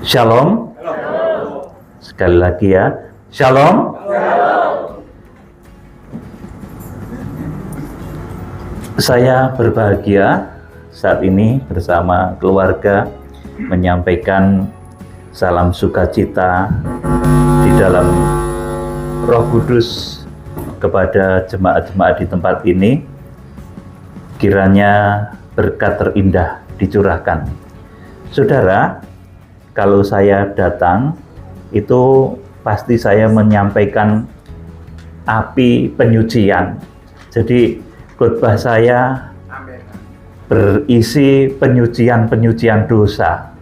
Shalom. Sekali lagi ya, Shalom. Saya berbahagia saat ini bersama keluarga menyampaikan salam sukacita di dalam Roh Kudus kepada jemaat-jemaat di tempat ini. Kiranya berkat terindah dicurahkan. Saudara, kalau saya datang itu pasti saya menyampaikan api penyucian. Jadi khotbah saya berisi penyucian dosa.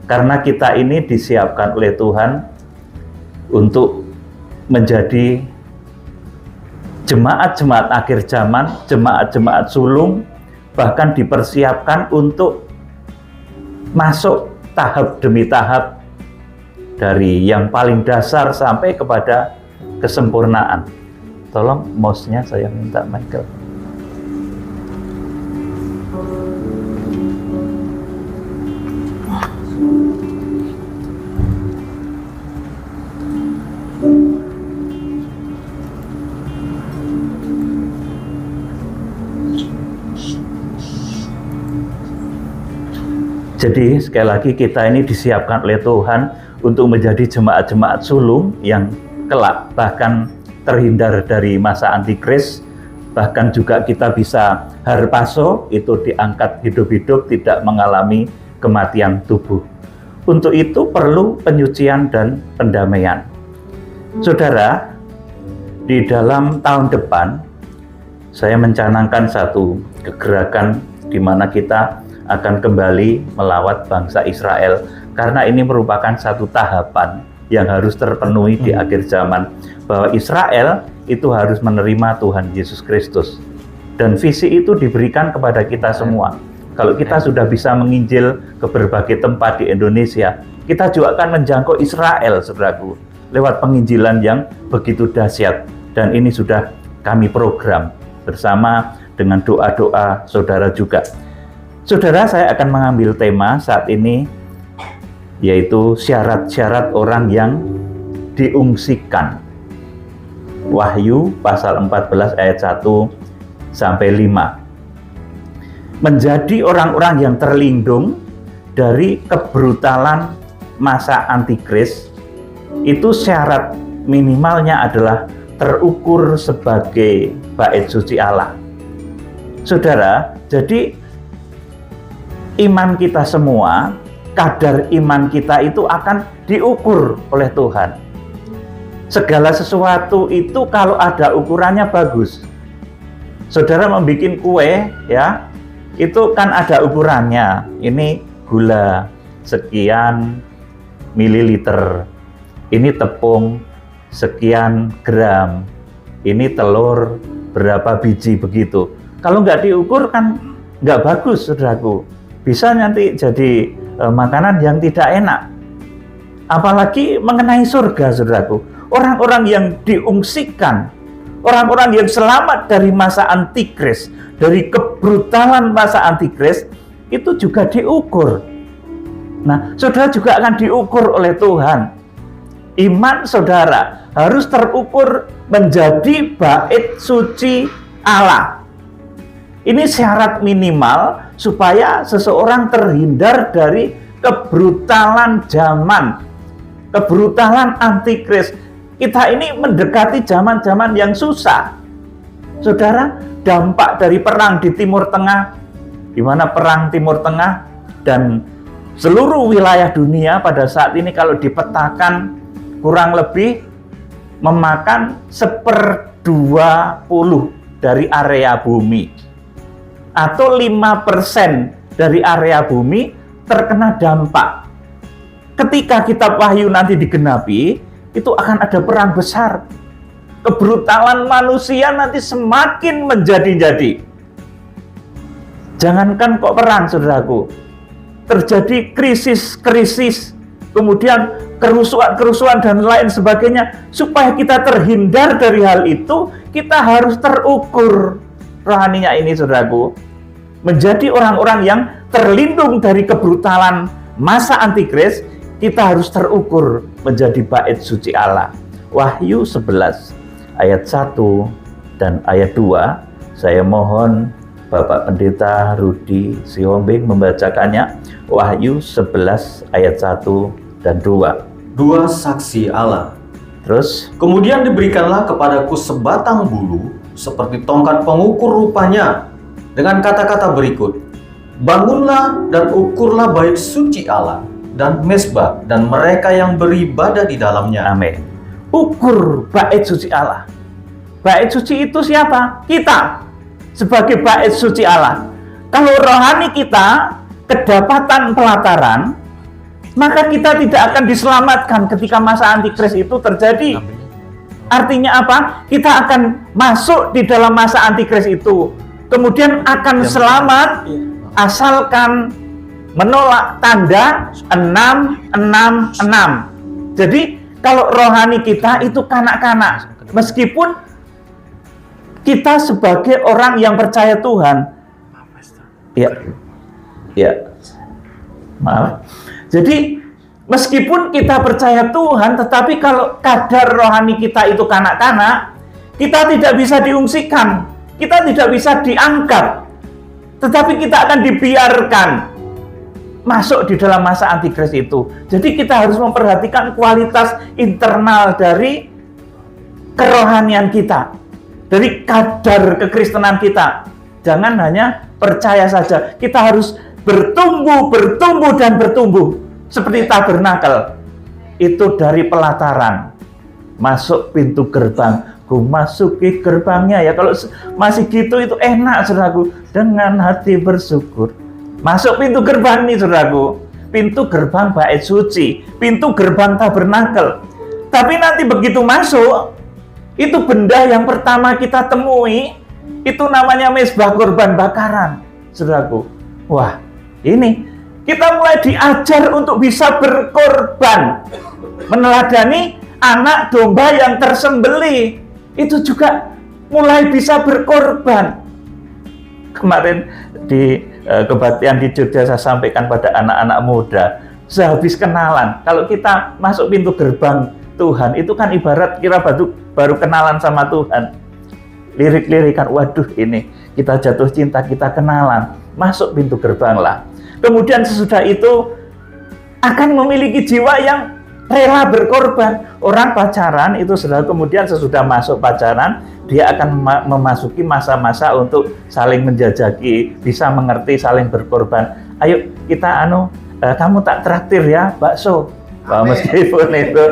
Karena kita ini disiapkan oleh Tuhan untuk menjadi jemaat-jemaat akhir zaman, jemaat-jemaat sulung, bahkan dipersiapkan untuk masuk tahap demi tahap dari yang paling dasar sampai kepada kesempurnaan. Tolong mouse-nya saya minta, Michael. Jadi sekali lagi kita ini disiapkan oleh Tuhan untuk menjadi jemaat-jemaat sulung yang kelak bahkan terhindar dari masa antikris, bahkan juga kita bisa harpazo, itu diangkat hidup-hidup, tidak mengalami kematian tubuh. Untuk itu perlu penyucian dan pendamaian. Saudara, di dalam tahun depan saya mencanangkan satu kegerakan di mana kita akan kembali melawat bangsa Israel, karena ini merupakan satu tahapan yang harus terpenuhi di akhir zaman, bahwa Israel itu harus menerima Tuhan Yesus Kristus, dan visi itu diberikan kepada kita semua. Kalau kita sudah bisa menginjil ke berbagai tempat di Indonesia, kita juga akan menjangkau Israel, saudaraku, lewat penginjilan yang begitu dahsyat, dan ini sudah kami program bersama dengan doa-doa saudara juga. Saudara, saya akan mengambil tema saat ini, yaitu syarat-syarat orang yang diungsikan. Wahyu pasal 14 ayat 1 sampai 5. Menjadi orang-orang yang terlindung dari kebrutalan masa antikris, itu syarat minimalnya adalah terukur sebagai bait suci Allah. Saudara, jadi iman kita semua, kadar iman kita itu akan diukur oleh Tuhan. Segala sesuatu itu kalau ada ukurannya bagus. Saudara membuat kue, ya, itu kan ada ukurannya. Ini gula sekian mililiter, ini tepung sekian gram, ini telur berapa biji, begitu. Kalau nggak diukur kan nggak bagus, saudaraku. Bisa nanti jadi makanan yang tidak enak. Apalagi mengenai surga, saudaraku. Orang-orang yang diungsikan, orang-orang yang selamat dari masa antikris, dari kebrutalan masa antikris, itu juga diukur. Nah, saudara juga akan diukur oleh Tuhan. Iman saudara harus terukur menjadi bait suci Allah. Ini syarat minimal supaya seseorang terhindar dari kebrutalan zaman, kebrutalan antikris. Kita ini mendekati zaman-zaman yang susah. Saudara, dampak dari perang di Timur Tengah, di mana perang Timur Tengah dan seluruh wilayah dunia pada saat ini kalau dipetakan kurang lebih memakan 1/20 dari area bumi. Atau 5% dari area bumi terkena dampak. Ketika kitab Wahyu nanti digenapi, itu akan ada perang besar. Kebrutalan manusia nanti semakin menjadi-jadi. Jangankan kok perang, saudaraku. Terjadi krisis-krisis, kemudian kerusuhan-kerusuhan dan lain sebagainya. Supaya kita terhindar dari hal itu, kita harus terukur rohaninya ini, saudaraku, menjadi orang-orang yang terlindung dari kebrutalan masa antikris. kita harus terukur menjadi bait suci Allah. Wahyu 11 ayat 1 dan ayat 2. Saya mohon Bapak Pendeta Rudi Siombing membacakannya. Wahyu 11 ayat 1 dan 2. Dua saksi Allah. Terus, Kemudian diberikanlah kepadaku sebatang bulu seperti tongkat pengukur rupanya, dengan kata-kata berikut: bangunlah dan ukurlah bait suci Allah dan mezbah dan mereka yang beribadah di dalamnya. amin. Ukur bait suci Allah. Bait suci itu siapa? Kita sebagai bait suci Allah. Kalau rohani kita kedapatan pelataran, maka kita tidak akan diselamatkan ketika masa antikris itu terjadi. Artinya apa? Kita akan masuk di dalam masa antikris itu, kemudian akan selamat asalkan menolak tanda 666. Jadi kalau rohani kita itu kanak-kanak, meskipun kita sebagai orang yang percaya Tuhan, maaf. Jadi meskipun kita percaya Tuhan, tetapi kalau kadar rohani kita itu kanak-kanak, kita tidak bisa diungsikan, kita tidak bisa diangkat, tetapi kita akan dibiarkan masuk di dalam masa antikris itu. Jadi kita harus memperhatikan kualitas internal dari kerohanian kita, dari kadar kekristenan kita. Jangan hanya percaya saja, kita harus bertumbuh dan bertumbuh. Seperti tabernakel, itu dari pelataran, masuk pintu gerbang, ku masuki gerbangnya ya. Kalau masih gitu itu enak, saudaraku, dengan hati bersyukur. Masuk pintu gerbang nih, saudaraku, pintu gerbang bait suci, pintu gerbang tabernakel. Tapi nanti begitu masuk, itu benda yang pertama kita temui, itu namanya mezbah korban bakaran, saudaraku. Wah, ini kita mulai diajar untuk bisa berkorban, meneladani anak domba yang tersembelih, itu juga mulai bisa berkorban. Kemarin di kebaktian di Jogja saya sampaikan pada anak-anak muda, sehabis kenalan, kalau kita masuk pintu gerbang Tuhan, itu kan ibarat kira baru kenalan sama Tuhan. Lirik-lirikan, waduh ini kita jatuh cinta, kita kenalan, masuk pintu gerbang lah. Kemudian sesudah itu akan memiliki jiwa yang rela berkorban. Orang pacaran itu sudah, kemudian sesudah masuk pacaran, dia akan memasuki masa-masa untuk saling menjajaki, bisa mengerti, saling berkorban. Ayo kita kamu tak traktir ya bakso. Meskipun itu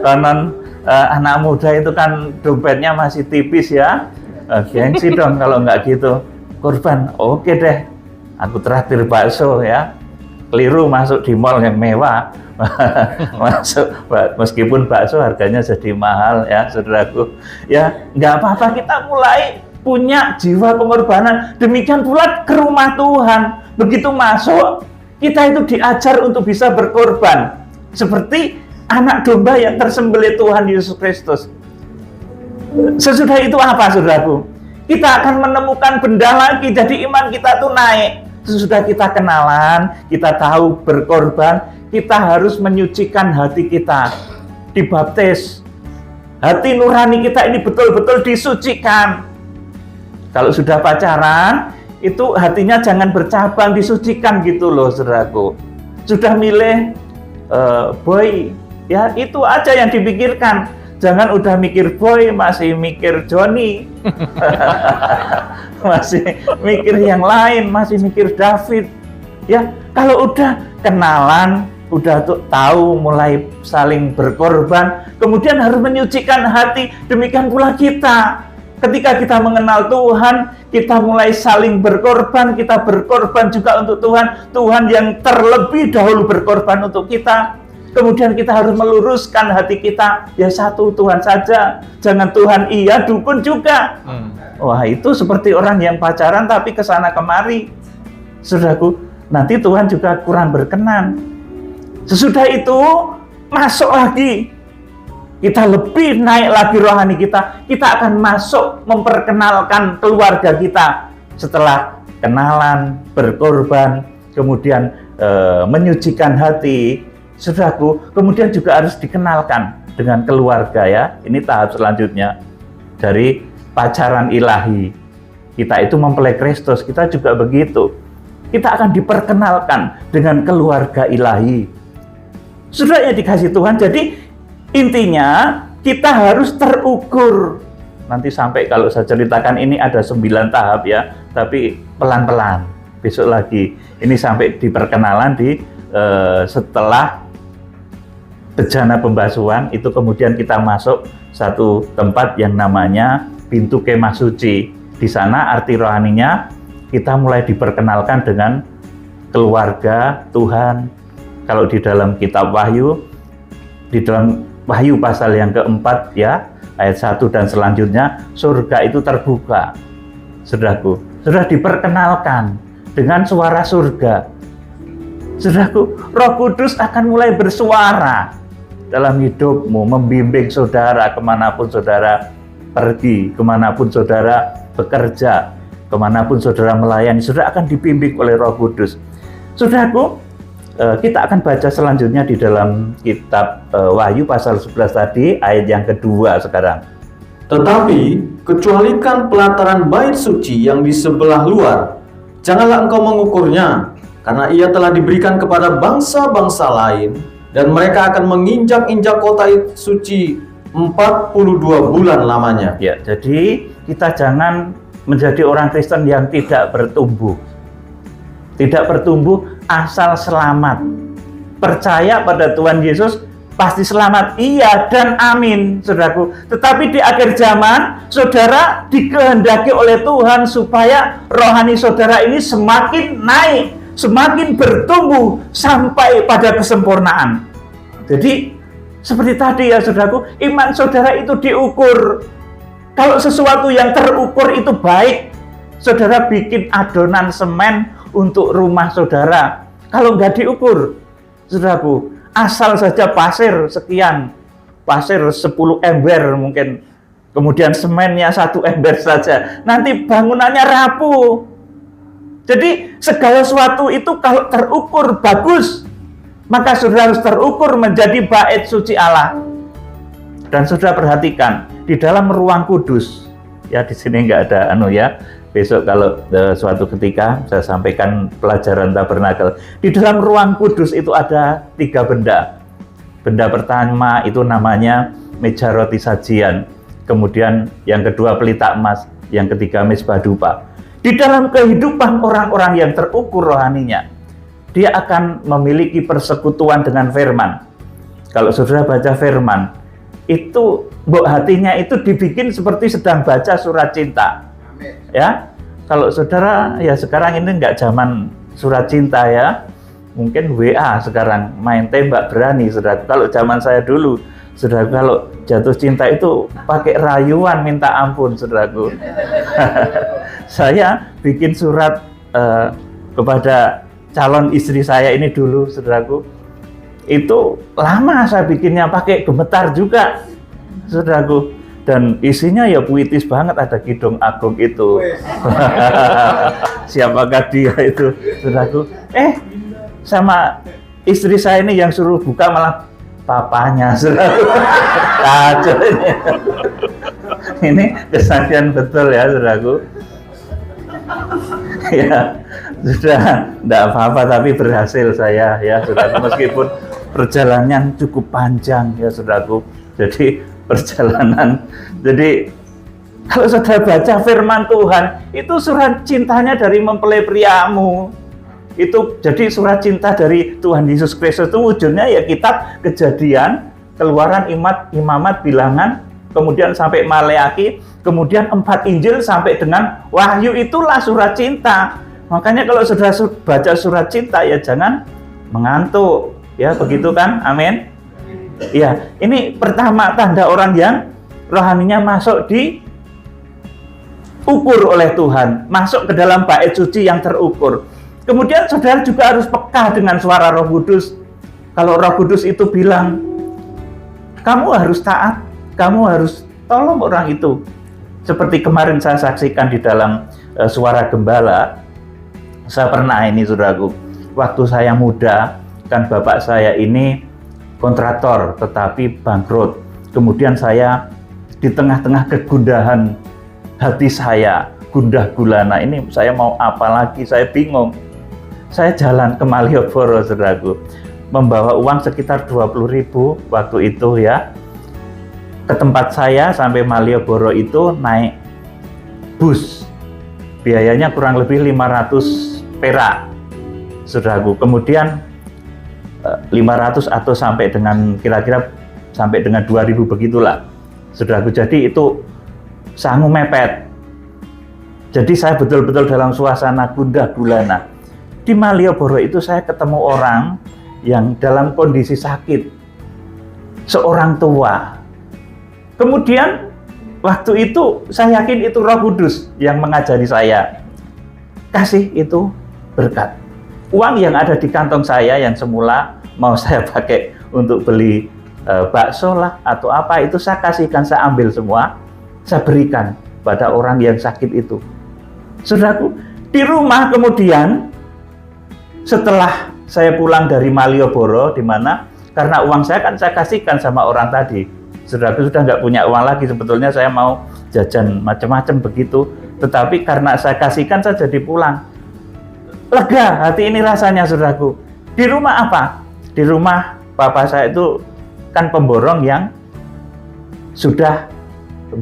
konon anak muda itu kan dompetnya masih tipis ya, gengsi dong kalau nggak gitu. Korban, oke deh, aku traktir bakso ya. Keliru masuk di mall yang mewah. Masuk, meskipun bakso harganya jadi mahal ya, saudaraku. Ya, nggak apa-apa, kita mulai punya jiwa pengorbanan. Demikian pula ke rumah Tuhan. Begitu masuk, kita itu diajar untuk bisa berkorban. Seperti anak domba yang tersembelih Tuhan Yesus Kristus. Sesudah itu apa, saudaraku? Kita akan menemukan benda lagi, jadi iman kita tuh naik. Sesudah kita kenalan, kita tahu berkorban, kita harus menyucikan hati kita, dibaptis. Hati nurani kita ini betul-betul disucikan. Kalau sudah pacaran, itu hatinya jangan bercabang, disucikan gitu loh, saudaraku. Sudah milih boy, ya itu aja yang dipikirkan. Jangan udah mikir boy, masih mikir Johnny. Masih mikir yang lain, masih mikir David. Ya, kalau udah kenalan, udah tahu mulai saling berkorban, kemudian harus menyucikan hati. Demikian pula kita. Ketika kita mengenal Tuhan, kita mulai saling berkorban, kita berkorban juga untuk Tuhan. Tuhan yang terlebih dahulu berkorban untuk kita. Kemudian kita harus meluruskan hati kita, ya satu Tuhan saja, jangan Tuhan iya, dukun juga. Wah, itu seperti orang yang pacaran tapi kesana kemari. Saudaraku, nanti Tuhan juga kurang berkenan. Sesudah itu, masuk lagi. Kita lebih naik lagi rohani kita. Kita akan masuk memperkenalkan keluarga kita. Setelah kenalan, berkorban, kemudian menyucikan hati, Saudaraku, kemudian juga harus dikenalkan dengan keluarga ya. Ini tahap selanjutnya dari pacaran ilahi. Kita itu mempelai Kristus, kita juga begitu. Kita akan diperkenalkan dengan keluarga ilahi. Saudara yang dikasih Tuhan, jadi intinya kita harus terukur. Nanti sampai kalau saya ceritakan ini ada 9 tahap ya, tapi pelan-pelan. Besok lagi. Ini sampai di perkenalan setelah bejana pembasuhan, itu kemudian kita masuk satu tempat yang namanya pintu kemah suci. Di sana arti rohaninya kita mulai diperkenalkan dengan keluarga Tuhan. Kalau di dalam kitab Wahyu, di dalam Wahyu pasal yang keempat ya, ayat 1 dan selanjutnya, surga itu terbuka. Saudaraku, sudah diperkenalkan dengan suara surga. Saudaraku, Roh Kudus akan mulai bersuara dalam hidupmu, membimbing saudara kemanapun saudara pergi, kemanapun saudara bekerja, kemanapun saudara melayani, saudara akan dibimbing oleh Roh Kudus. Saudaraku, kita akan baca selanjutnya di dalam kitab Wahyu pasal 11 tadi, ayat yang kedua sekarang. Tetapi, kecualikan pelataran bait suci yang di sebelah luar, janganlah engkau mengukurnya, karena ia telah diberikan kepada bangsa-bangsa lain, dan mereka akan menginjak-injak kota suci 42 bulan lamanya. Ya, jadi kita jangan menjadi orang Kristen yang tidak bertumbuh. Tidak bertumbuh asal selamat. Percaya pada Tuhan Yesus pasti selamat. Iya dan amin, saudaraku. Tetapi di akhir zaman, saudara dikehendaki oleh Tuhan supaya rohani saudara ini semakin naik, semakin bertumbuh sampai pada kesempurnaan. Jadi seperti tadi ya saudaraku, iman saudara itu diukur. Kalau sesuatu yang terukur itu baik, saudara bikin adonan semen untuk rumah saudara. Kalau nggak diukur, saudaraku, asal saja pasir sekian, pasir 10 ember mungkin, kemudian semennya 1 ember saja, nanti bangunannya rapuh. Jadi segala sesuatu itu kalau terukur bagus, maka saudara harus terukur menjadi bait suci Allah. Dan saudara perhatikan di dalam ruang kudus, ya di sini nggak ada ya. Besok kalau suatu ketika saya sampaikan pelajaran tabernakel. Di dalam ruang kudus itu ada 3 benda. Benda pertama itu namanya meja roti sajian. Kemudian yang kedua pelita emas, yang ketiga mezbah dupa. Di dalam kehidupan orang-orang yang terukur rohaninya, dia akan memiliki persekutuan dengan firman. Kalau saudara baca firman, itu hatinya itu dibikin seperti sedang baca surat cinta. Ya, kalau saudara ya sekarang ini nggak zaman surat cinta ya, mungkin WA sekarang main tembak berani, saudara. Kalau zaman saya dulu, saudara, kalau jatuh cinta itu pakai rayuan minta ampun, saudaraku. Saya bikin surat kepada calon istri saya ini dulu, saudaraku. Itu lama saya bikinnya, pakai gemetar juga, saudaraku. Dan isinya ya puitis banget, ada Kidung Agung itu. Siapakah dia itu, saudaraku? Sama istri saya ini yang suruh buka malah papanya, saudaraku. Kacau ini. Ini kesalahan betul ya, saudaraku. Ya, sudah tidak apa-apa, tapi berhasil saya ya, saudaraku. Meskipun perjalanan cukup panjang ya, saudaraku. Jadi perjalanan. Jadi kalau saudara baca firman Tuhan, itu surat cintanya dari mempelai priamu. Itu jadi surat cinta dari Tuhan Yesus Kristus itu wujudnya ya kitab Kejadian, Keluaran, Imamat, Bilangan, kemudian sampai Maleaki, kemudian 4 Injil sampai dengan Wahyu, itulah surat cinta. Makanya kalau saudara baca surat cinta ya jangan mengantuk. Ya begitu kan? Amin. Ya, ini pertama tanda orang yang rohaninya masuk di ukur oleh Tuhan, masuk ke dalam bait suci yang terukur. Kemudian saudara juga harus peka dengan suara Roh Kudus. Kalau Roh Kudus itu bilang, kamu harus taat, kamu harus tolong orang itu. Seperti kemarin saya saksikan di dalam Suara Gembala, saya pernah ini, saudaraku, waktu saya muda, kan bapak saya ini kontraktor tetapi bangkrut. Kemudian saya di tengah-tengah kegundahan hati saya, gundah gulana, ini saya mau apa lagi, saya bingung. Saya jalan ke Malioboro, saudaraku, membawa uang sekitar 20.000 waktu itu ya. Ke tempat saya sampai Malioboro itu naik bus. Biayanya kurang lebih 500 perak, saudaraku. Kemudian 500 atau sampai dengan kira-kira sampai dengan 2.000 begitulah, saudaraku. Jadi itu sangu mepet. Jadi saya betul-betul dalam suasana gundah gulana. Di Malioboro itu saya ketemu orang yang dalam kondisi sakit, seorang tua. Kemudian waktu itu saya yakin itu Roh Kudus yang mengajari saya, kasih itu berkat. Uang yang ada di kantong saya yang semula mau saya pakai untuk beli bakso lah atau apa, itu saya kasihkan, saya ambil semua, saya berikan pada orang yang sakit itu. Saudaraku, di rumah kemudian setelah saya pulang dari Malioboro, di mana karena uang saya kan saya kasihkan sama orang tadi, saudaraku, sudah nggak punya uang lagi. Sebetulnya saya mau jajan macam-macam begitu, tetapi karena saya kasihkan, saya jadi pulang. Lega hati ini rasanya, saudaraku. Di rumah apa? Di rumah papa saya itu kan pemborong yang sudah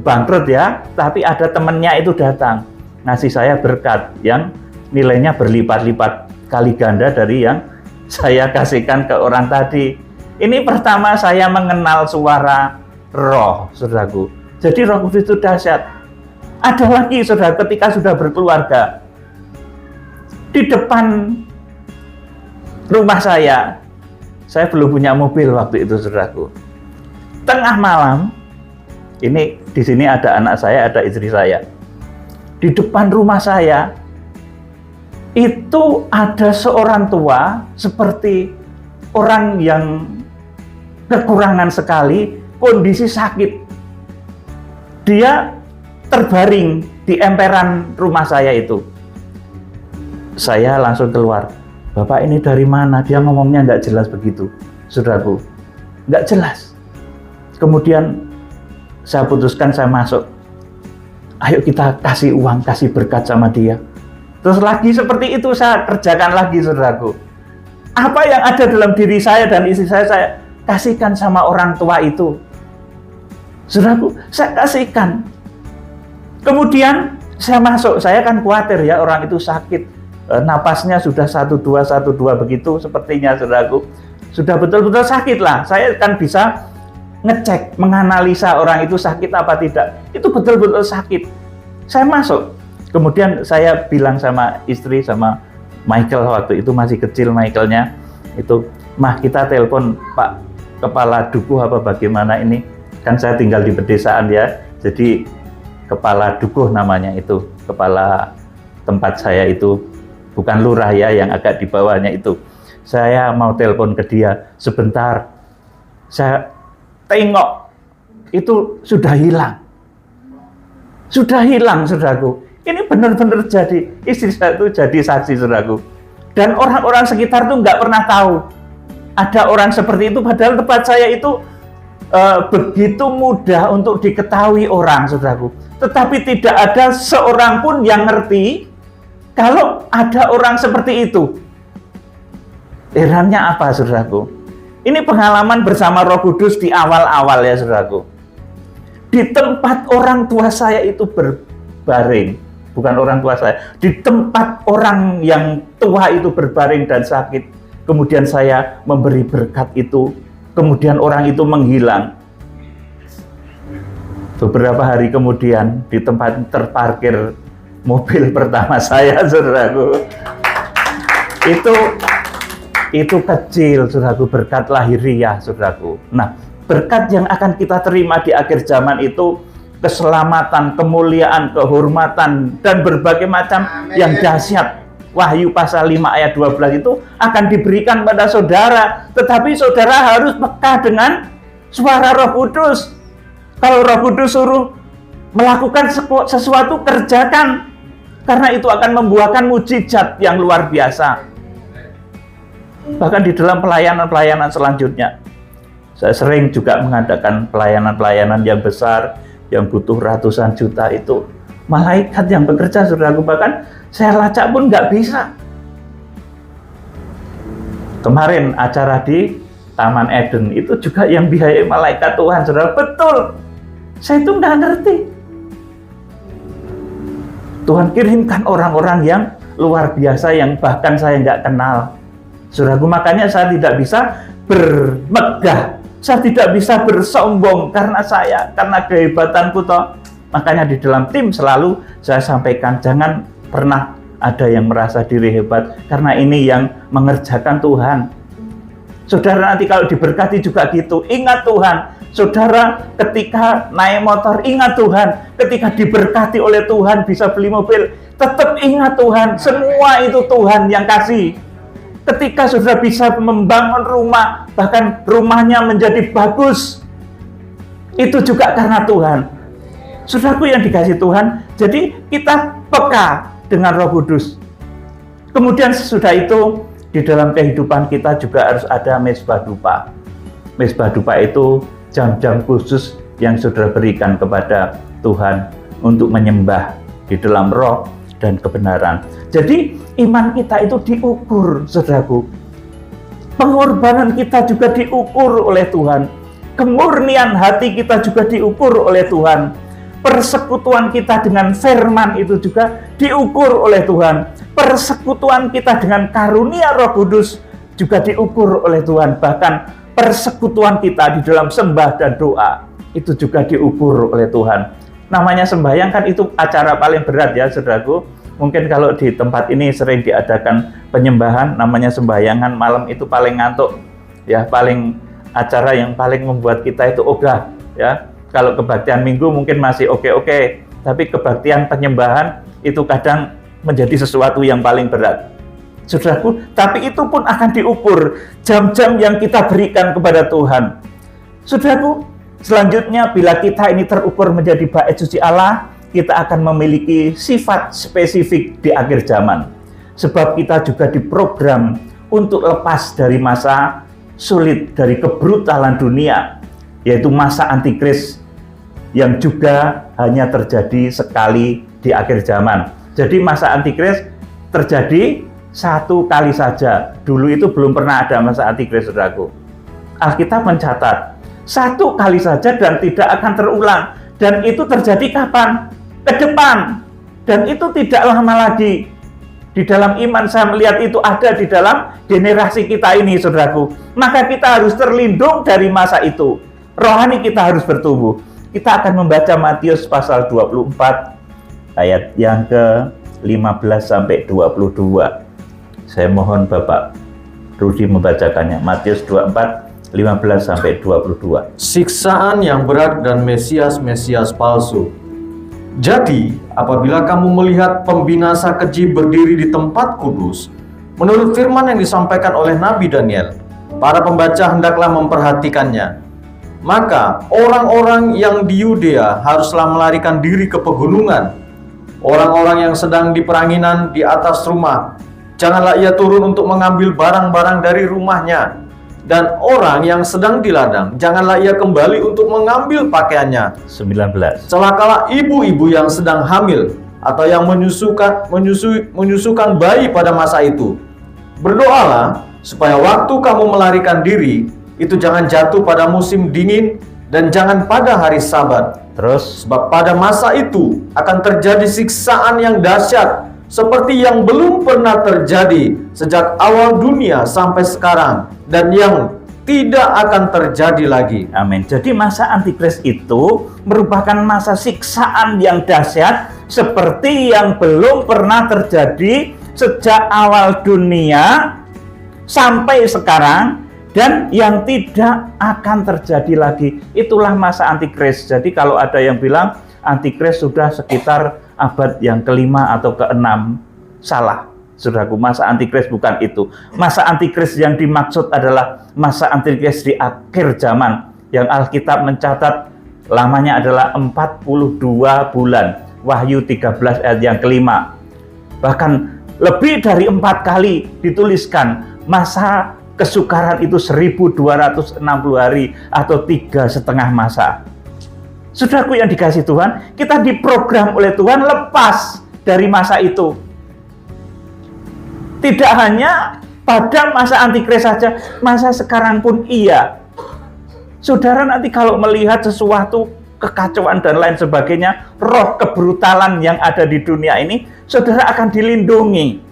bangkrut ya, tapi ada temannya itu datang ngasih saya berkat yang nilainya berlipat-lipat kali ganda dari yang saya kasihkan ke orang tadi. Ini pertama saya mengenal suara roh, saudaraku. Jadi Roh Kudus itu dahsyat. Ada lagi, saudara, ketika sudah berkeluarga, di depan rumah saya belum punya mobil waktu itu, saudaraku. Tengah malam, ini di sini ada anak saya, ada istri saya. Di depan rumah saya itu ada seorang tua seperti orang yang kekurangan sekali, kondisi sakit. Dia terbaring di emperan rumah saya itu. Saya langsung keluar. Bapak ini dari mana? Dia ngomongnya nggak jelas begitu, saudaraku. Nggak jelas. Kemudian saya putuskan, saya masuk. Ayo kita kasih uang, kasih berkat sama dia. Terus lagi seperti itu saya kerjakan lagi, saudaraku. Apa yang ada dalam diri saya dan istri saya kasihkan sama orang tua itu. Saudaraku, saya kasihkan. Kemudian saya masuk, saya kan khawatir ya, orang itu sakit. Napasnya sudah 1212 begitu sepertinya, saudaraku. Sudah betul-betul sakit lah. Saya kan bisa ngecek, menganalisa orang itu sakit apa tidak. Itu betul-betul sakit. Saya masuk. Kemudian saya bilang sama istri, sama Michael, waktu itu masih kecil Michaelnya, itu, Mah, kita telepon Pak Kepala Dukuh apa bagaimana ini. Kan saya tinggal di pedesaan ya, jadi Kepala Dukuh namanya itu, kepala tempat saya itu, bukan lurah ya, yang agak di bawahnya itu. Saya mau telepon ke dia sebentar. Saya tengok, itu sudah hilang. Sudah hilang, saudaraku. Ini benar-benar jadi, istri saya itu jadi saksi, saudaraku. Dan orang-orang sekitar itu nggak pernah tahu ada orang seperti itu, padahal tempat saya itu begitu mudah untuk diketahui orang, saudaraku. Tetapi tidak ada seorang pun yang ngerti kalau ada orang seperti itu. Herannya apa, saudaraku? Ini pengalaman bersama Roh Kudus di awal-awal ya, saudaraku. Di tempat orang tua saya itu berbaring, bukan orang tua saya, di tempat orang yang tua itu berbaring dan sakit, kemudian saya memberi berkat itu, kemudian orang itu menghilang. Beberapa hari kemudian di tempat terparkir mobil pertama saya, saudaraku, itu kecil, saudaraku, berkat lahiriah, saudaraku. Nah, berkat yang akan kita terima di akhir zaman itu keselamatan, kemuliaan, kehormatan, dan berbagai macam yang dahsyat. Wahyu pasal 5 ayat 12 itu akan diberikan pada saudara. Tetapi saudara harus peka dengan suara Roh Kudus. Kalau Roh Kudus suruh melakukan sesuatu, kerjakan. Karena itu akan membuahkan mujizat yang luar biasa. Bahkan di dalam pelayanan-pelayanan selanjutnya, saya sering juga mengadakan pelayanan-pelayanan yang besar, yang butuh ratusan juta itu. Malaikat yang bekerja, saudaraku, bahkan saya lacak pun nggak bisa. Kemarin acara di Taman Eden itu juga yang biayai malaikat Tuhan, saudara. Betul, saya itu nggak ngerti. Tuhan kirimkan orang-orang yang luar biasa yang bahkan saya nggak kenal, saudaraku. Makanya saya tidak bisa bermegah, saya tidak bisa bersombong karena kehebatanku toh. Makanya di dalam tim selalu saya sampaikan, jangan pernah ada yang merasa diri hebat, karena ini yang mengerjakan Tuhan. Saudara nanti kalau diberkati juga gitu, ingat Tuhan. Saudara ketika naik motor, ingat Tuhan. Ketika diberkati oleh Tuhan bisa beli mobil, tetap ingat Tuhan. Semua itu Tuhan yang kasih. Ketika saudara bisa membangun rumah, bahkan rumahnya menjadi bagus, itu juga karena Tuhan. Saudaraku yang dikasih Tuhan, jadi kita peka dengan Roh Kudus. Kemudian sesudah itu, di dalam kehidupan kita juga harus ada mezbah dupa. Mezbah dupa itu jam-jam khusus yang saudara berikan kepada Tuhan untuk menyembah di dalam roh dan kebenaran. Jadi iman kita itu diukur, saudaraku. Pengorbanan kita juga diukur oleh Tuhan. Kemurnian hati kita juga diukur oleh Tuhan. Persekutuan kita dengan firman itu juga diukur oleh Tuhan. Persekutuan kita dengan karunia Roh Kudus juga diukur oleh Tuhan. Bahkan persekutuan kita di dalam sembah dan doa itu juga diukur oleh Tuhan. Namanya sembahyang kan itu acara paling berat ya, saudaraku. Mungkin kalau di tempat ini sering diadakan penyembahan, namanya sembahyangan malam itu paling ngantuk. Ya, paling acara yang paling membuat kita itu ogah ya. Kalau kebaktian minggu mungkin masih oke-oke, tapi kebaktian penyembahan itu kadang menjadi sesuatu yang paling berat. Saudaraku, tapi itu pun akan diukur jam-jam yang kita berikan kepada Tuhan. Saudaraku, selanjutnya bila kita ini terukur menjadi bait suci Allah, kita akan memiliki sifat spesifik di akhir zaman. Sebab kita juga diprogram untuk lepas dari masa sulit, dari kebrutalan dunia, yaitu masa antikris, yang juga hanya terjadi sekali di akhir zaman. Jadi masa antikris terjadi satu kali saja. Dulu itu belum pernah ada masa antikris, saudaraku. Alkitab mencatat satu kali saja dan tidak akan terulang. Dan itu terjadi kapan? Ke depan. Dan itu tidak lama lagi. Di dalam iman saya melihat itu ada di dalam generasi kita ini, saudaraku. Maka kita harus terlindung dari masa itu. Rohani kita harus bertumbuh. Kita akan membaca Matius pasal 24 ayat yang ke-15 sampai 22. Saya mohon Bapak Rudi membacakannya. Matius 24 15 sampai 22. Siksaan yang berat dan Mesias-Mesias palsu. Jadi, apabila kamu melihat pembinasa keji berdiri di tempat kudus, menurut firman yang disampaikan oleh Nabi Daniel, para pembaca hendaklah memperhatikannya. Maka orang-orang yang di Yudea haruslah melarikan diri ke pegunungan. Orang-orang yang sedang di peranginan di atas rumah, janganlah ia turun untuk mengambil barang-barang dari rumahnya. Dan orang yang sedang di ladang, janganlah ia kembali untuk mengambil pakaiannya. 19. Celakalah ibu-ibu yang sedang hamil atau yang menyusukan bayi pada masa itu. Berdoalah supaya waktu kamu melarikan diri itu jangan jatuh pada musim dingin dan jangan pada hari Sabat. Terus, Sebab pada masa itu akan terjadi siksaan yang dahsyat seperti yang belum pernah terjadi sejak awal dunia sampai sekarang, dan yang tidak akan terjadi lagi. amin. Jadi masa antikris itu merupakan masa siksaan yang dahsyat seperti yang belum pernah terjadi sejak awal dunia sampai sekarang, dan yang tidak akan terjadi lagi. Itulah masa antikris. Jadi kalau ada yang bilang antikris sudah sekitar abad yang ke-5 atau ke-6, salah. Saudaraku, masa antikris bukan itu. Masa antikris yang dimaksud adalah masa antikris di akhir zaman, yang Alkitab mencatat lamanya adalah 42 bulan. Wahyu 13 ayat yang ke-5. Bahkan lebih dari 4 kali dituliskan masa kesukaran itu 1260 hari atau 3,5 masa. Saudaraku yang dikasih Tuhan, kita diprogram oleh Tuhan lepas dari masa itu. Tidak hanya pada masa antikris saja, masa sekarang pun iya. Saudara nanti kalau melihat sesuatu kekacauan dan lain sebagainya, roh kebrutalan yang ada di dunia ini, saudara akan dilindungi.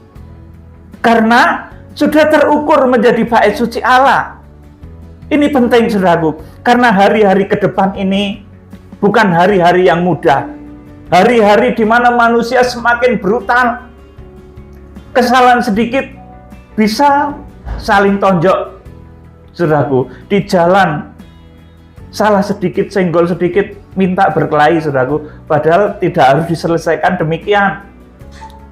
Karena sudah terukur menjadi bait suci Allah. Ini penting saudaraku, karena hari-hari ke depan ini bukan hari-hari yang mudah. Hari-hari di mana manusia semakin brutal. Kesalahan sedikit bisa saling tonjok. Saudaraku, di jalan salah sedikit, senggol sedikit, minta berkelahi saudaraku. Padahal tidak harus diselesaikan demikian.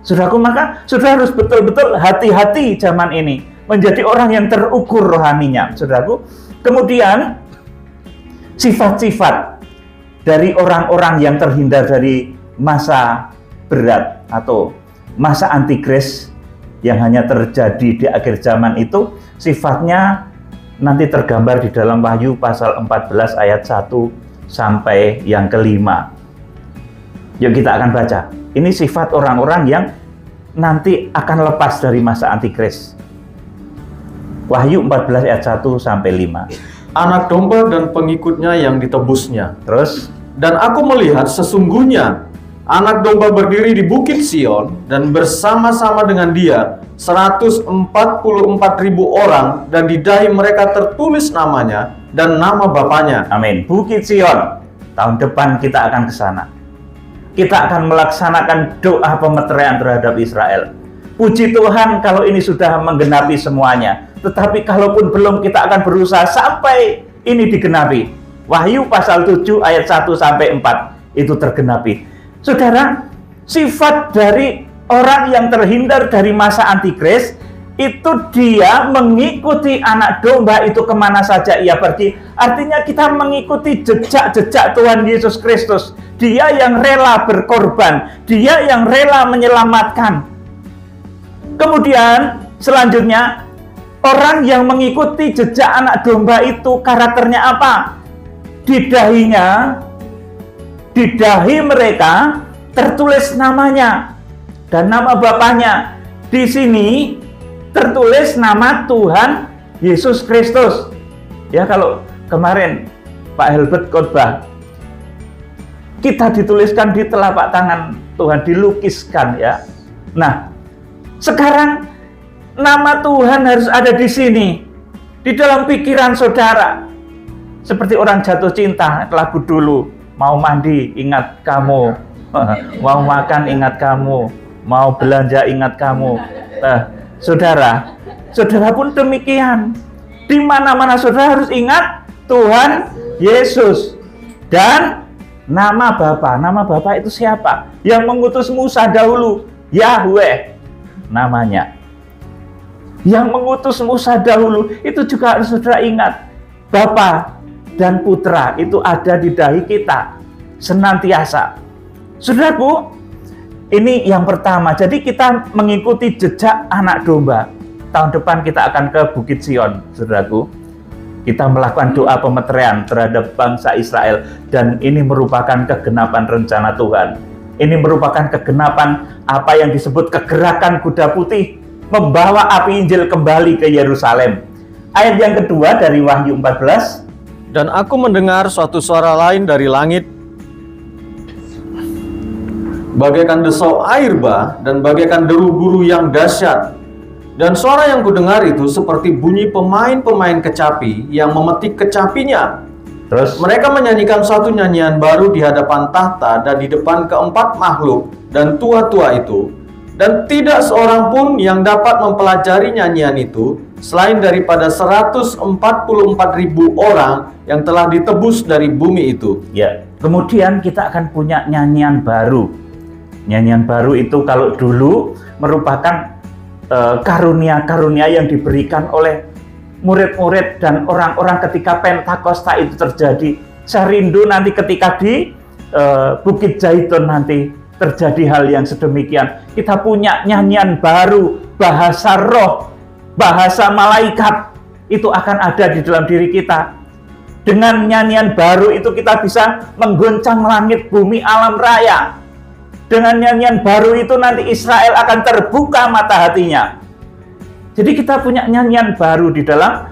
Saudaraku, maka saudara harus betul-betul hati-hati zaman ini. Menjadi orang yang terukur rohaninya, saudaraku. Kemudian, sifat-sifat dari orang-orang yang terhindar dari masa berat atau masa antikris yang hanya terjadi di akhir zaman itu, sifatnya nanti tergambar di dalam Wahyu pasal 14 ayat 1 sampai yang kelima. Yuk kita akan baca. Ini sifat orang-orang yang nanti akan lepas dari masa antikris. Wahyu 14 ayat 1 sampai 5. Anak domba dan pengikutnya yang ditebusnya. Terus, Dan aku melihat sesungguhnya anak domba berdiri di bukit Sion dan bersama-sama dengan dia 144.000 orang, dan di dahi mereka tertulis namanya dan nama Bapanya. amin. Bukit Sion, tahun depan kita akan ke sana. Kita akan melaksanakan doa pemeteraian terhadap Israel. Puji Tuhan kalau ini sudah menggenapi semuanya. Tetapi kalaupun belum, kita akan berusaha sampai ini digenapi. Wahyu pasal 7 ayat 1 sampai 4 itu tergenapi. Saudara, sifat dari orang yang terhindar dari masa antikris itu dia mengikuti anak domba itu kemana saja ia pergi. Artinya kita mengikuti jejak-jejak Tuhan Yesus Kristus. Dia yang rela berkorban, dia yang rela menyelamatkan. Kemudian selanjutnya, orang yang mengikuti jejak anak domba itu karakternya apa? Di dahi mereka tertulis namanya dan nama Bapanya. Di sini tertulis nama Tuhan Yesus Kristus. Ya, kalau kemarin Pak Helbert khotbah, kita dituliskan di telapak tangan Tuhan, dilukiskan ya. Nah, sekarang nama Tuhan harus ada di sini, di dalam pikiran saudara. Seperti orang jatuh cinta, lagu dulu, mau mandi ingat kamu, mau makan ingat kamu, mau belanja ingat kamu. Saudara pun demikian. Di mana-mana saudara harus ingat Tuhan Yesus dan nama Bapa. Nama Bapa itu siapa? Yang mengutus Musa dahulu, Yahweh namanya. Yang mengutus Musa dahulu itu juga harus saudara ingat. Bapa dan Putra itu ada di dahi kita senantiasa. Saudaraku, ini yang pertama. Jadi kita mengikuti jejak anak domba. Tahun depan kita akan ke Bukit Sion, saudaraku. Kita melakukan doa pemeteraian terhadap bangsa Israel, dan ini merupakan kegenapan rencana Tuhan. Ini merupakan kegenapan apa yang disebut kegerakan kuda putih, membawa api Injil kembali ke Yerusalem. Ayat yang kedua dari Wahyu 14. Dan aku mendengar suatu suara lain dari langit, bagaikan desau air bah dan bagaikan deru guru yang dahsyat. Dan suara yang kudengar itu seperti bunyi pemain-pemain kecapi yang memetik kecapinya. Terus Mereka menyanyikan suatu nyanyian baru di hadapan tahta dan di depan keempat makhluk dan tua-tua itu. Dan tidak seorang pun yang dapat mempelajari nyanyian itu selain daripada 144.000 orang yang telah ditebus dari bumi itu. ya, kemudian kita akan punya nyanyian baru. Nyanyian baru itu kalau dulu merupakan karunia-karunia yang diberikan oleh murid-murid dan orang-orang ketika Pentakosta itu terjadi. Saya rindu nanti ketika di Bukit Zaitun nanti terjadi hal yang sedemikian. Kita punya nyanyian baru, bahasa roh bahasa malaikat itu akan ada di dalam diri kita. Dengan nyanyian baru itu kita bisa menggoncang langit, bumi, alam raya. Dengan nyanyian baru itu nanti Israel akan terbuka mata hatinya. Jadi kita punya nyanyian baru di dalam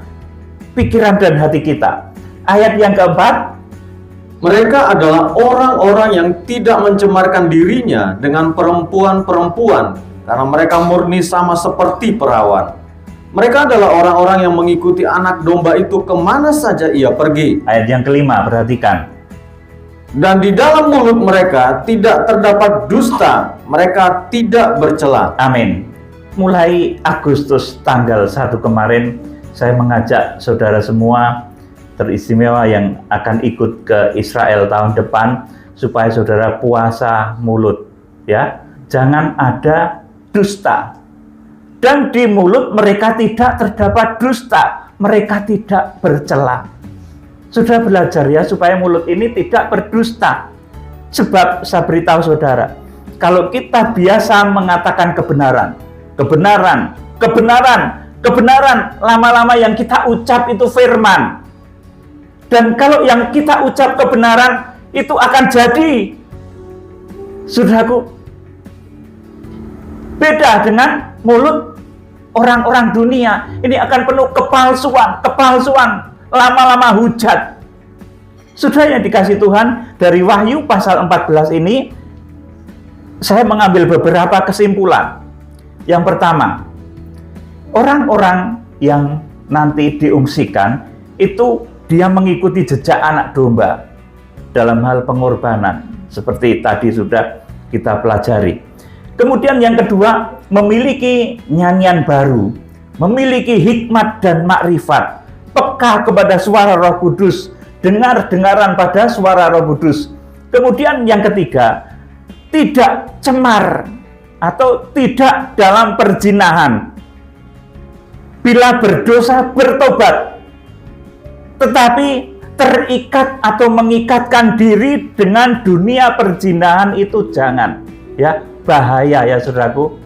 pikiran dan hati kita. Ayat yang keempat, mereka adalah orang-orang yang tidak mencemarkan dirinya dengan perempuan-perempuan, karena mereka murni sama seperti perawan. Mereka adalah orang-orang yang mengikuti anak domba itu kemana saja ia pergi. Ayat yang kelima, perhatikan. Dan di dalam mulut mereka tidak terdapat dusta, mereka tidak bercela. Amin. Mulai Agustus tanggal 1 kemarin, saya mengajak saudara semua teristimewa yang akan ikut ke Israel tahun depan, supaya saudara puasa mulut, ya. Jangan ada dusta. Dan di mulut mereka tidak terdapat dusta, mereka tidak bercela. Sudah belajar ya, supaya mulut ini tidak berdusta. Sebab saya beritahu saudara, kalau kita biasa mengatakan kebenaran, lama-lama yang kita ucap itu firman. Dan kalau yang kita ucap kebenaran itu akan jadi. Saudaraku, beda dengan mulut orang-orang dunia. Ini akan penuh kepalsuan, lama-lama hujat. Sudah yang dikasih Tuhan, dari Wahyu pasal 14 ini, saya mengambil beberapa kesimpulan. Yang pertama, orang-orang yang nanti diungsikan, itu dia mengikuti jejak anak domba dalam hal pengorbanan. Seperti tadi sudah kita pelajari. Kemudian yang kedua, memiliki nyanyian baru, memiliki hikmat dan makrifat, peka kepada suara Roh Kudus, dengar-dengaran pada suara Roh Kudus. Kemudian yang ketiga, tidak cemar atau tidak dalam perzinahan. Bila berdosa bertobat, tetapi terikat atau mengikatkan diri dengan dunia perzinahan itu jangan, ya. Bahaya ya saudaraku.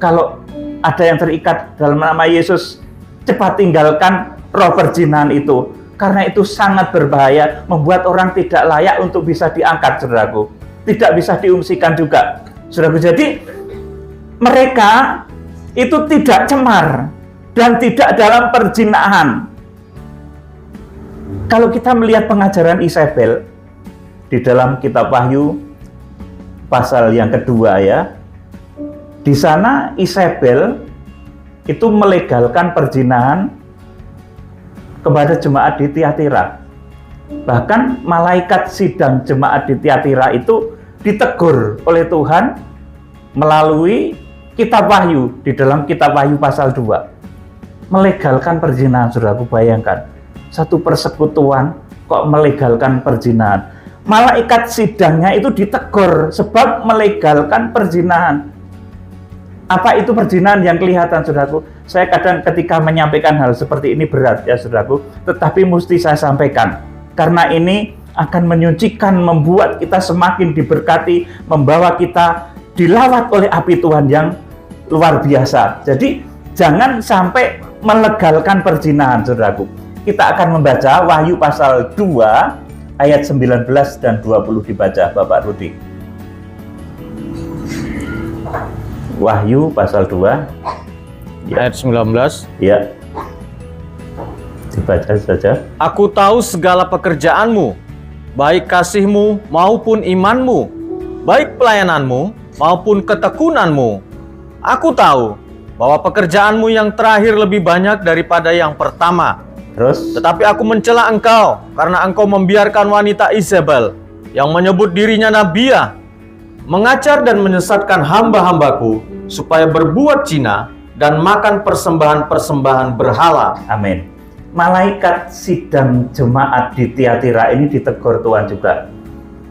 Kalau ada yang terikat dalam nama Yesus, cepat tinggalkan roh perzinahan itu, karena itu sangat berbahaya, membuat orang tidak layak untuk bisa diangkat, saudaraku. Tidak bisa diungsikan juga, saudaraku. Jadi mereka itu tidak cemar dan tidak dalam perzinahan. Kalau kita melihat pengajaran Isabel di dalam kitab Wahyu pasal yang kedua, ya, di sana Isabel itu melegalkan perzinahan kepada jemaat di Tiatira. Bahkan malaikat sidang jemaat di Tiatira itu ditegur oleh Tuhan melalui kitab Wahyu, di dalam kitab Wahyu pasal 2. Melegalkan perzinahan, saudaraku, bayangkan. Satu persekutuan kok melegalkan perzinahan. Malaikat sidangnya itu ditegur sebab melegalkan perzinahan. Apa itu perzinahan yang kelihatan, saudaraku? Saya kadang ketika menyampaikan hal seperti ini berat ya, saudaraku, tetapi mesti saya sampaikan. Karena ini akan menyucikan, membuat kita semakin diberkati, membawa kita dilawat oleh api Tuhan yang luar biasa. Jadi jangan sampai melegalkan perzinahan, saudaraku. Kita akan membaca Wahyu pasal 2 ayat 19 dan 20 dibaca, Bapak Rudi. Wahyu pasal 2 ya. Ayat 19. Ya. Dibaca saja. Aku tahu segala pekerjaanmu, baik kasihmu maupun imanmu, baik pelayananmu maupun ketekunanmu. Aku tahu bahwa pekerjaanmu yang terakhir lebih banyak daripada yang pertama. Terus? Tetapi aku mencela engkau karena engkau membiarkan wanita Isabel yang menyebut dirinya nabiah, mengajar dan menyesatkan hamba-hambaku supaya berbuat zina dan makan persembahan-persembahan berhala. Amin. Malaikat sidang jemaat di Tiatira ini ditegur Tuhan juga.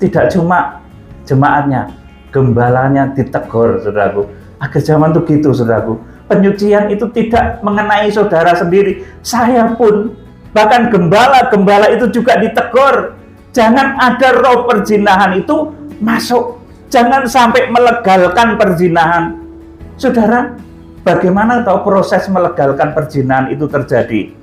Tidak cuma jemaatnya, gembalanya ditegur, saudaraku. Akhir zaman itu gitu, saudaraku. Penyucian itu tidak mengenai saudara sendiri. Saya pun, bahkan gembala-gembala itu juga ditegur. Jangan ada roh perzinahan itu masuk. Jangan sampai melegalkan perzinahan. Saudara, bagaimana tahu proses melegalkan perzinahan itu terjadi?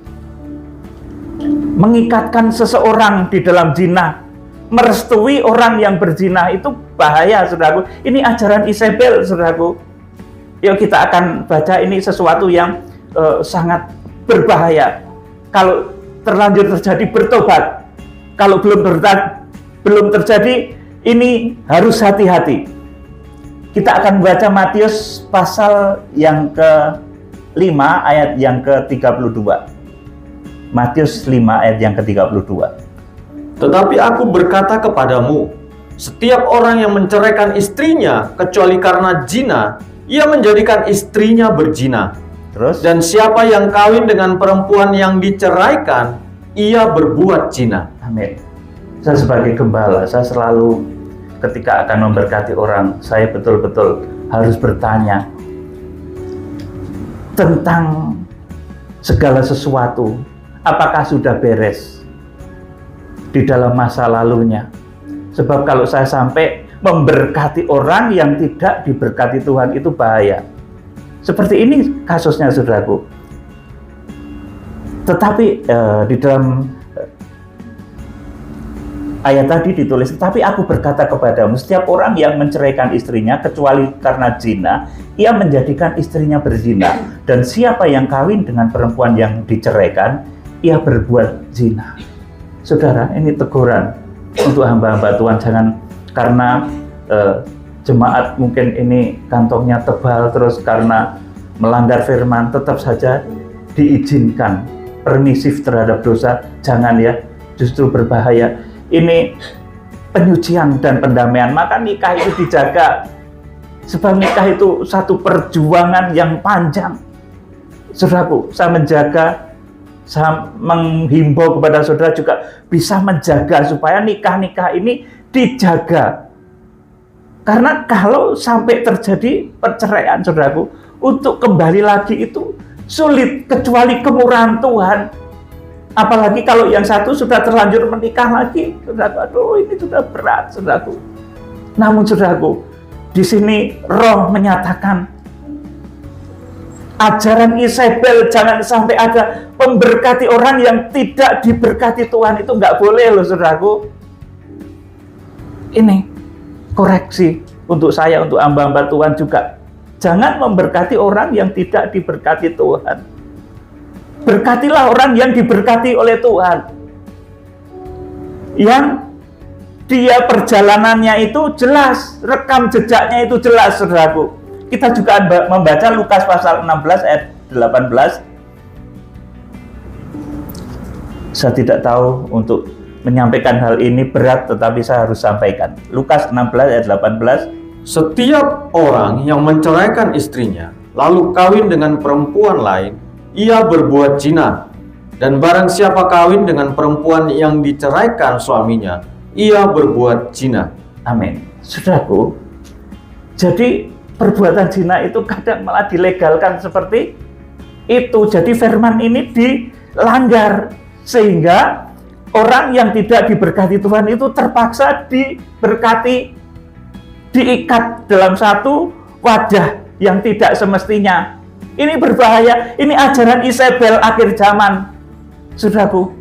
Mengikatkan seseorang di dalam zina, merestui orang yang berzina itu bahaya, saudaraku. Ini ajaran Isabel, saudaraku. Yuk kita akan baca, ini sesuatu yang sangat berbahaya. Kalau terlanjur terjadi, bertobat. Kalau belum terjadi, ini harus hati-hati. Kita akan baca Matius pasal yang ke-5 ayat yang ke-32. Matius 5 ayat yang ke-32. Tetapi aku berkata kepadamu, setiap orang yang menceraikan istrinya kecuali karena zina, ia menjadikan istrinya berzina. Terus? Dan siapa yang kawin dengan perempuan yang diceraikan, ia berbuat zina. Amin. Saya sebagai gembala, saya selalu ketika akan memberkati orang, saya betul-betul harus bertanya tentang segala sesuatu. Apakah sudah beres di dalam masa lalunya? Sebab kalau saya sampai memberkati orang yang tidak diberkati Tuhan, itu bahaya. Seperti ini kasusnya, saudaraku. Tetapi di dalam ayat tadi ditulis, tetapi aku berkata kepadamu, setiap orang yang menceraikan istrinya kecuali karena zina, ia menjadikan istrinya berzina. Dan siapa yang kawin dengan perempuan yang diceraikan, ia berbuat zina. Saudara, ini teguran untuk hamba-hamba Tuhan. Jangan karena jemaat mungkin ini kantongnya tebal, terus karena melanggar firman tetap saja diizinkan, permisif terhadap dosa. Jangan ya, justru berbahaya. Ini penyucian dan pendamaian, maka nikah itu dijaga. Sebab nikah itu satu perjuangan yang panjang. Saudaraku, saya menghimbau kepada saudara juga bisa menjaga supaya nikah-nikah ini dijaga. Karena kalau sampai terjadi perceraian, saudaraku, untuk kembali lagi itu sulit kecuali kemurahan Tuhan. Apalagi kalau yang satu sudah terlanjur menikah lagi, saudaraku, aduh ini sudah berat, saudaraku. Namun saudaraku, di sini Roh menyatakan ajaran Isabel jangan sampai ada memberkati orang yang tidak diberkati Tuhan, itu nggak boleh loh, saudaraku. Ini koreksi untuk saya, untuk hamba-hamba Tuhan juga. Jangan memberkati orang yang tidak diberkati Tuhan. Berkatilah orang yang diberkati oleh Tuhan. Yang dia perjalanannya itu jelas, rekam jejaknya itu jelas, saudaraku. Kita juga membaca Lukas pasal 16 ayat 18. Saya tidak tahu untuk menyampaikan hal ini berat, tetapi saya harus sampaikan. Lukas 16 ayat 18. Setiap orang yang menceraikan istrinya, lalu kawin dengan perempuan lain, ia berbuat zina. Dan barang siapa kawin dengan perempuan yang diceraikan suaminya, ia berbuat zina. Amin. Saudaraku, jadi perbuatan zina itu kadang malah dilegalkan seperti itu. Jadi firman ini dilanggar, sehingga orang yang tidak diberkati Tuhan itu terpaksa diberkati, diikat dalam satu wadah yang tidak semestinya. Ini berbahaya, ini ajaran Isabel akhir zaman. Saudaraku,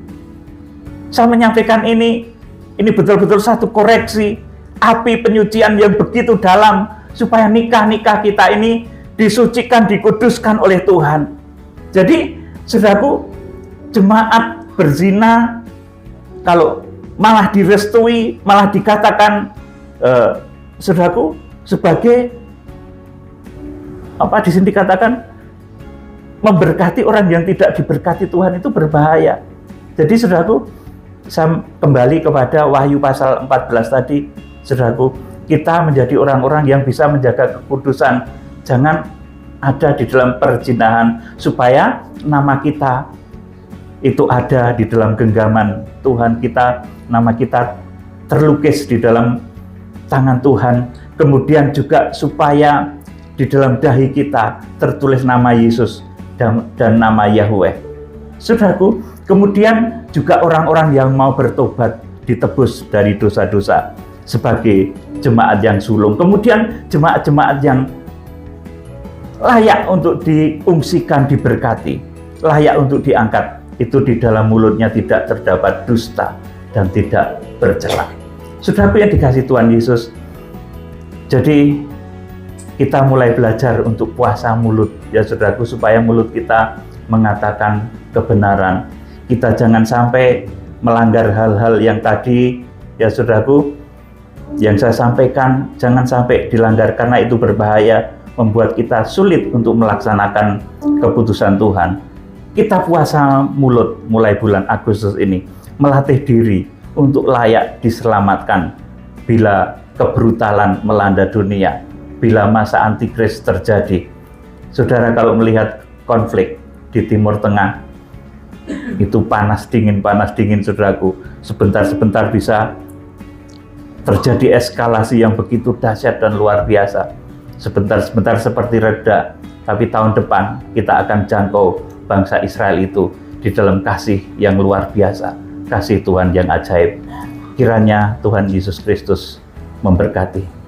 saya menyampaikan ini betul-betul satu koreksi, api penyucian yang begitu dalam, supaya nikah-nikah kita ini disucikan, dikuduskan oleh Tuhan. Jadi, saudaraku, jemaat berzina, kalau malah direstui, malah dikatakan saudaraku, sebagai apa di sini dikatakan memberkati orang yang tidak diberkati Tuhan, itu berbahaya. Jadi saudaraku, saya kembali kepada Wahyu pasal 14 tadi, saudaraku, kita menjadi orang-orang yang bisa menjaga kekudusan. Jangan ada di dalam perzinahan, supaya nama kita itu ada di dalam genggaman Tuhan kita, nama kita terlukis di dalam tangan Tuhan. Kemudian juga supaya di dalam dahi kita tertulis nama Yesus dan nama Yahweh. Saudaraku, kemudian juga orang-orang yang mau bertobat ditebus dari dosa-dosa sebagai jemaat yang sulung. Kemudian jemaat-jemaat yang layak untuk diungsikan, diberkati, layak untuk diangkat. Itu di dalam mulutnya tidak terdapat dusta dan tidak bercela. Saudaraku yang dikasihi Tuhan Yesus, jadi kita mulai belajar untuk puasa mulut ya saudaraku, supaya mulut kita mengatakan kebenaran. Kita jangan sampai melanggar hal-hal yang tadi ya saudaraku, yang saya sampaikan, jangan sampai dilanggar karena itu berbahaya, membuat kita sulit untuk melaksanakan keputusan Tuhan. Kita puasa mulut mulai bulan Agustus ini, melatih diri untuk layak diselamatkan bila kebrutalan melanda dunia, bila masa antikris terjadi. Saudara, kalau melihat konflik di Timur Tengah, itu panas dingin saudaraku, sebentar-sebentar bisa terjadi eskalasi yang begitu dahsyat dan luar biasa. Sebentar-sebentar seperti reda, tapi tahun depan kita akan jangkau bangsa Israel itu di dalam kasih yang luar biasa, kasih Tuhan yang ajaib. Kiranya Tuhan Yesus Kristus memberkati.